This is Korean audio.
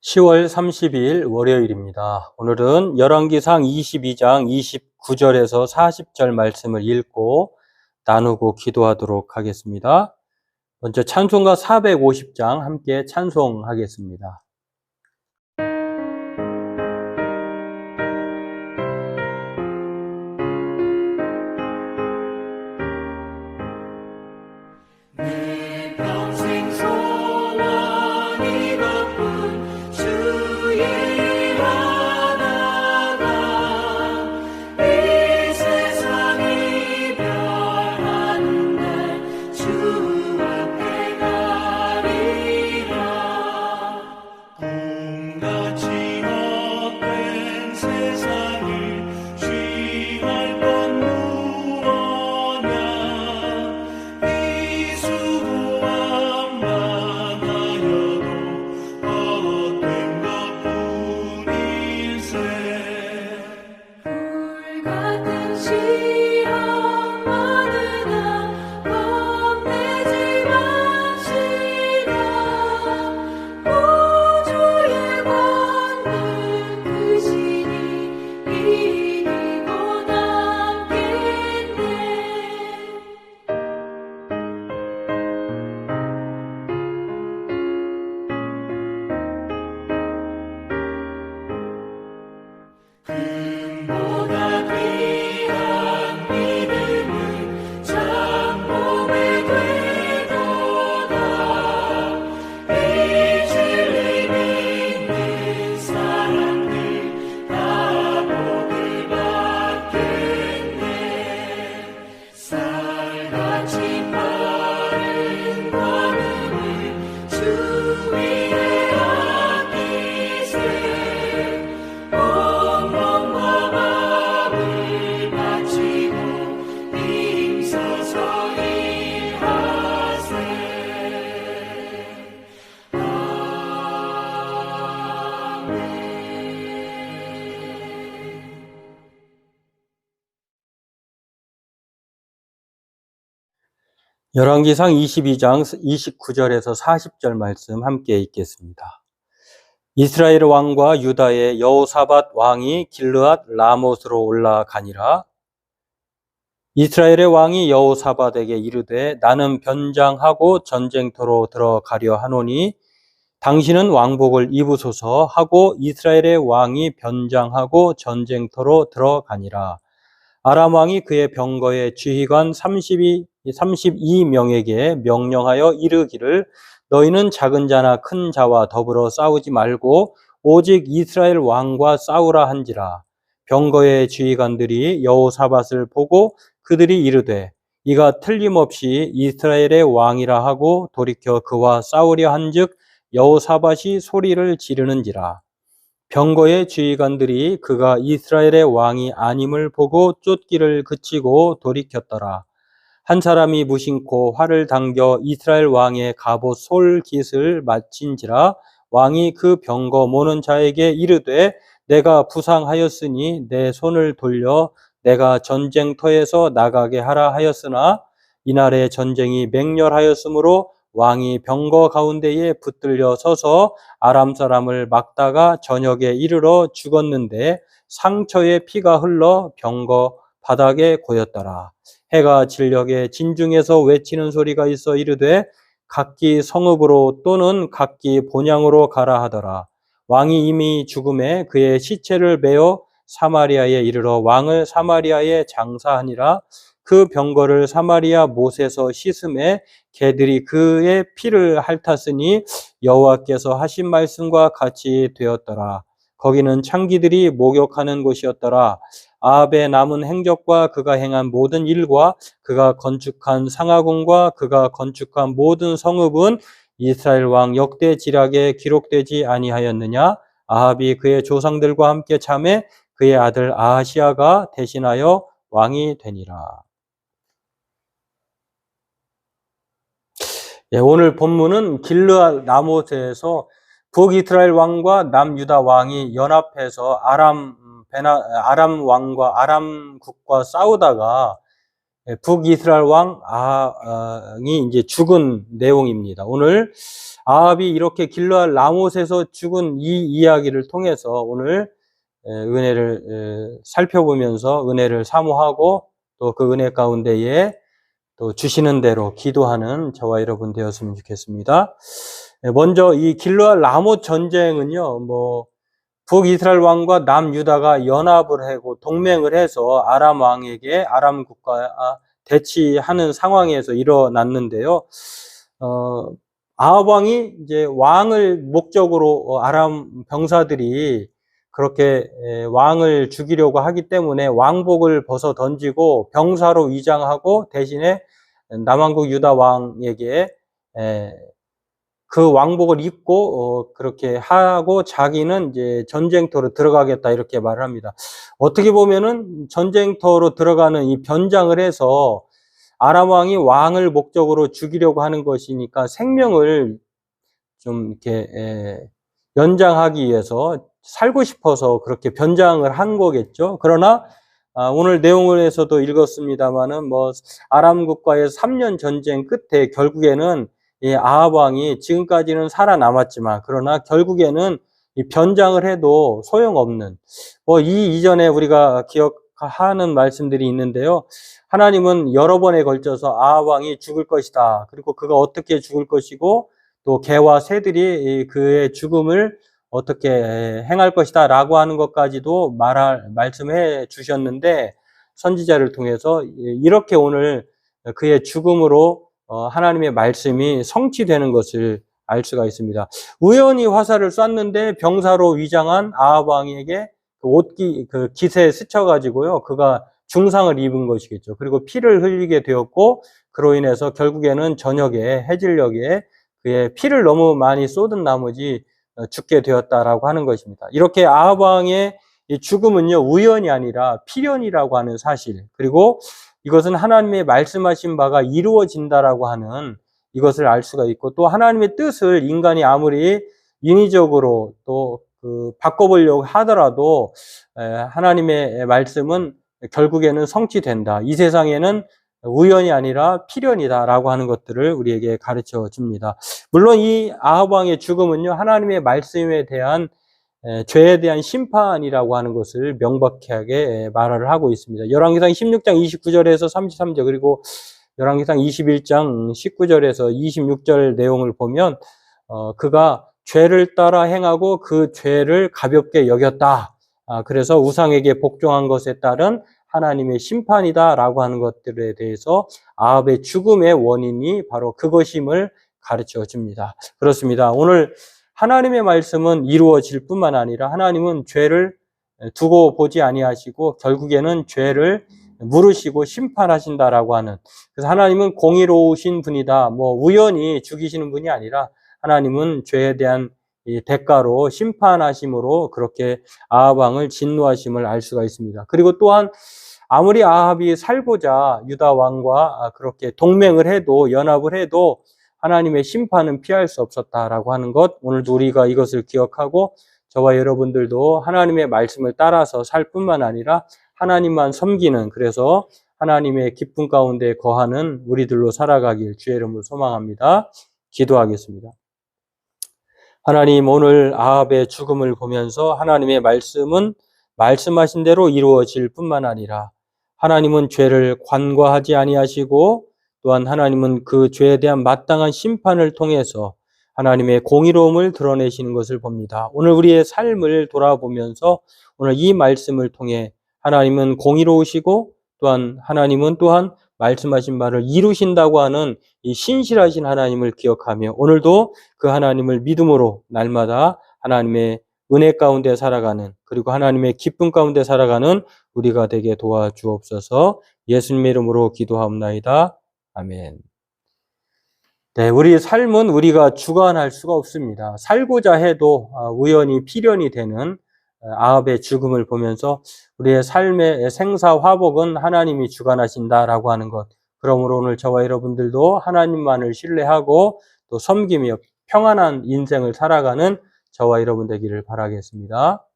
10월 30일 월요일입니다. 오늘은 열왕기상 22장 29절에서 40절 말씀을 읽고 나누고 기도하도록 하겠습니다. 먼저 찬송가 450장 함께 찬송하겠습니다. 열왕기상 22장 29절에서 40절 말씀 함께 읽겠습니다. 이스라엘 왕과 유다의 여호사밧 왕이 길르앗 라못으로 올라가니라. 이스라엘의 왕이 여호사밧에게 이르되 나는 변장하고 전쟁터로 들어가려 하노니 당신은 왕복을 입으소서 하고 이스라엘의 왕이 변장하고 전쟁터로 들어가니라. 아람 왕이 그의 병거의 지휘관 32명에게 명령하여 이르기를 너희는 작은 자나 큰 자와 더불어 싸우지 말고 오직 이스라엘 왕과 싸우라 한지라. 병거의 지휘관들이 여호사밧을 보고 그들이 이르되 이가 틀림없이 이스라엘의 왕이라 하고 돌이켜 그와 싸우려 한즉 여호사밧이 소리를 지르는지라. 병거의 지휘관들이 그가 이스라엘의 왕이 아님을 보고 쫓기를 그치고 돌이켰더라. 한 사람이 무심코 활을 당겨 이스라엘 왕의 갑옷 솔깃을 맞힌지라. 왕이 그 병거 모는 자에게 이르되 내가 부상하였으니 내 손을 돌려 내가 전쟁터에서 나가게 하라 하였으나 이날의 전쟁이 맹렬하였으므로 왕이 병거 가운데에 붙들려 서서 아람 사람을 막다가 저녁에 이르러 죽었는데 상처에 피가 흘러 병거 바닥에 고였더라. 해가 진녘에 진중에서 외치는 소리가 있어 이르되 각기 성읍으로 또는 각기 본향으로 가라 하더라. 왕이 이미 죽음에 그의 시체를 베어 사마리아에 이르러 왕을 사마리아에 장사하니라. 그 병거를 사마리아 못에서 씻음에 개들이 그의 피를 핥았으니 여호와께서 하신 말씀과 같이 되었더라. 거기는 창기들이 목욕하는 곳이었더라. 아합의 남은 행적과 그가 행한 모든 일과 그가 건축한 상하궁과 그가 건축한 모든 성읍은 이스라엘 왕 역대 지략에 기록되지 아니하였느냐? 아합이 그의 조상들과 함께 참에 그의 아들 아하시아가 대신하여 왕이 되니라. 오늘 본문은 길르앗 라못에서 북이스라엘 왕과 남유다 왕이 연합해서 아람 왕과 아람 국과 싸우다가 북이스라엘 왕이 이제 죽은 내용입니다. 오늘 아합이 이렇게 길르앗 라못에서 죽은 이 이야기를 통해서 오늘 은혜를 살펴보면서 은혜를 사모하고 또 그 은혜 가운데에 또 주시는 대로 기도하는 저와 여러분 되었으면 좋겠습니다. 먼저 이 길르앗 라못 전쟁은요, 북이스라엘 왕과 남유다가 연합을 하고 동맹을 해서 아람 왕에게 아람 국가 대치하는 상황에서 일어났는데요. 아합 왕이 이제 왕을 목적으로 아람 병사들이 그렇게 왕을 죽이려고 하기 때문에 왕복을 벗어 던지고 병사로 위장하고 대신에 남왕국 유다 왕에게 그 왕복을 입고 그렇게 하고 자기는 이제 전쟁터로 들어가겠다 이렇게 말을 합니다. 어떻게 보면은 전쟁터로 들어가는 이 변장을 해서 아람 왕이 왕을 목적으로 죽이려고 하는 것이니까 생명을 좀 이렇게 연장하기 위해서 살고 싶어서 그렇게 변장을 한 거겠죠. 그러나 오늘 내용에서도 읽었습니다만은 아람국과의 3년 전쟁 끝에 결국에는 이 아합 왕이 지금까지는 살아남았지만 그러나 결국에는 이 변장을 해도 소용없는 이 이전에 우리가 기억하는 말씀들이 있는데요. 하나님은 여러 번에 걸쳐서 아합 왕이 죽을 것이다. 그리고 그가 어떻게 죽을 것이고 또 개와 새들이 그의 죽음을 어떻게 행할 것이다 라고 하는 것까지도 말씀해 주셨는데 선지자를 통해서 이렇게 오늘 그의 죽음으로 하나님의 말씀이 성취되는 것을 알 수가 있습니다. 우연히 화살을 쐈는데 병사로 위장한 아합 왕에게 그 깃에 스쳐가지고요. 그가 중상을 입은 것이겠죠. 그리고 피를 흘리게 되었고 그로 인해서 결국에는 저녁에 해질녘에 그의 피를 너무 많이 쏟은 나머지 죽게 되었다라고 하는 것입니다. 이렇게 아합 왕의 죽음은요, 우연이 아니라 필연이라고 하는 사실, 그리고 이것은 하나님의 말씀하신 바가 이루어진다라고 하는 이것을 알 수가 있고, 또 하나님의 뜻을 인간이 아무리 인위적으로 또 바꿔보려고 하더라도 하나님의 말씀은 결국에는 성취된다. 이 세상에는 우연이 아니라 필연이다라고 하는 것들을 우리에게 가르쳐 줍니다. 물론 이 아합 왕의 죽음은요, 하나님의 말씀에 대한 죄에 대한 심판이라고 하는 것을 명백하게 말을 하고 있습니다. 열왕기상 16장 29절에서 33절 그리고 열왕기상 21장 19절에서 26절 내용을 보면 그가 죄를 따라 행하고 그 죄를 가볍게 여겼다. 그래서 우상에게 복종한 것에 따른 하나님의 심판이다라고 하는 것들에 대해서 아합의 죽음의 원인이 바로 그것임을 가르쳐 줍니다. 그렇습니다. 오늘 하나님의 말씀은 이루어질 뿐만 아니라 하나님은 죄를 두고 보지 아니하시고 결국에는 죄를 물으시고 심판하신다라고 하는, 그래서 하나님은 공의로우신 분이다. 우연히 죽이시는 분이 아니라 하나님은 죄에 대한 이 대가로 심판하심으로 그렇게 아합 왕을 진노하심을 알 수가 있습니다. 그리고 또한 아무리 아합이 살고자 유다 왕과 그렇게 동맹을 해도 연합을 해도 하나님의 심판은 피할 수 없었다라고 하는 것, 오늘도 우리가 이것을 기억하고 저와 여러분들도 하나님의 말씀을 따라서 살 뿐만 아니라 하나님만 섬기는, 그래서 하나님의 기쁨 가운데 거하는 우리들로 살아가길 주의 이름으로 소망합니다. 기도하겠습니다. 하나님, 오늘 아합의 죽음을 보면서 하나님의 말씀은 말씀하신 대로 이루어질 뿐만 아니라 하나님은 죄를 관과하지 아니하시고 또한 하나님은 그 죄에 대한 마땅한 심판을 통해서 하나님의 공의로움을 드러내시는 것을 봅니다. 오늘 우리의 삶을 돌아보면서 오늘 이 말씀을 통해 하나님은 공의로우시고 또한 하나님은 또한 말씀하신 바를 이루신다고 하는 이 신실하신 하나님을 기억하며 오늘도 그 하나님을 믿음으로 날마다 하나님의 은혜 가운데 살아가는, 그리고 하나님의 기쁨 가운데 살아가는 우리가 되게 도와주옵소서. 예수님의 이름으로 기도하옵나이다. 아멘. 네, 우리의 삶은 우리가 주관할 수가 없습니다. 살고자 해도 우연히 필연이 되는 아합의 죽음을 보면서 우리의 삶의 생사화복은 하나님이 주관하신다라고 하는 것. 그러므로 오늘 저와 여러분들도 하나님만을 신뢰하고 또 섬기며 평안한 인생을 살아가는 저와 여러분 되기를 바라겠습니다.